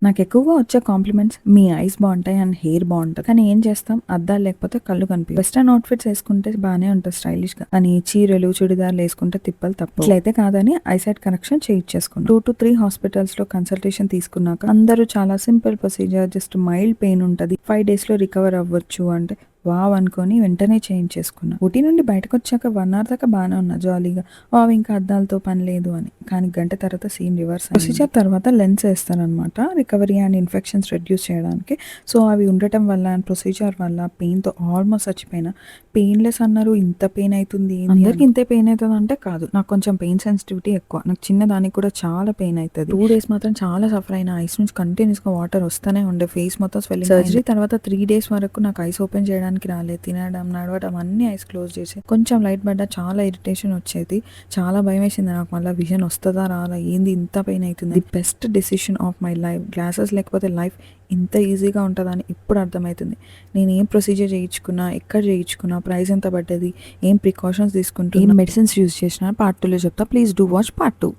నాకెక్కువగా వచ్చే కాంప్లిమెంట్స్ మీ ఐస్ బావుంటాయి and hair బావుంటది. కానీ ఏం చేస్తాం అద్దాలు లేకపోతే కళ్ళు కనిపియవు. వెస్టర్న్ అవుట్‌ఫిట్స్ ఏసుకుంటే బానే ఉంటది స్టైలిష్‌గా. కానీ చీరలు, చుడిదార్‌లేసుకుంటే తిప్పలు తప్పవు. ఇట్లయితే కాదని ఐసైట్ కరెక్షన్ చేయించేసుకున్నా. 2-3 హాస్పిటల్స్‌లో కన్సల్టేషన్ తీసుకున్నాక అందరూ చాలా simple procedure, just mild pain ఉంటది. 5 డేస్‌లో రికవర్ అవ్వచ్చు అంటే వావ్! అనుకోని వెంటనే చేయించేసుకున్నా. ఊటీ నుండి బయటకొచ్చాక 1 అవర్ దాకా బానే ఉన్నా జాలీగా. వావ్! ఇంకా అద్దాలతో పని లేదు అని. కానీ గంట తర్వాత సీన్ రివర్స్ అయింది. ప్రొసీజర్ తర్వాత లెన్స్ ఏస్తారనమాట. రికవరీ అండ్ ఇన్ఫెక్షన్స్ రెడ్యూస్ చేయడానికి. సో అవి ఉండటం వల్ల అండ్ ప్రొసీజర్ వల్ల పెయిన్‌తో ఆల్మోస్ట్ చచ్చిపోయినా. పెయిన్‌లెస్ అన్నారు, ఇంత పెయిన్ అయితుంది ఏంది అందరికి ఇంతే పెయిన్ అయితదంటే కాదు. నాకు కొంచెం పెయిన్ సెన్సిటివిటీ ఎక్కువ. నాకు చిన్న దానికి కూడా చాలా పెయిన్ అయితది. 2 డేస్ మాత్రం చాలా సఫర్ అయినా. ఐస్ నుంచి కంటిన్యూస్‌గా వాటర్ వస్తూనే ఉండే. ఫేస్ మొత్తం స్వెల్లింగ్ సర్జరీ తర్వాత 3 డేస్ వరకు నాకు ఐస్ ఓపెన్ చేయడానికి రాలేదు. తినడం, నడవడం అన్నీ ఐస్ క్లోజ్ చేసి కొంచెం లైట్ పడ్డా చాలా ఇరిటేషన్ వచ్చేది. చాలా భయమేసింది నాకు. మళ్ళీ విజన్ వస్తదా రాదా, ఏంది ఇంత పెయిన్ అయితుంది. The best decision of my life. Glasses లేకపోతే లైఫ్ ఇంత ఈజీగా ఉంటుందని ఇప్పుడు అర్థమవుతుంది. నేను ఏం ప్రొసీజర్ చేయించుకున్నా, ఎక్కడ చేయించుకున్నా, ప్రైస్ ఎంత పడ్డది, ఏం ప్రికాషన్స్ తీసుకుంటున్నా, ఏం మెడిసిన్స్ యూజ్ చేసినా పార్ట్ 2లో చెప్తా. Please do watch part 2.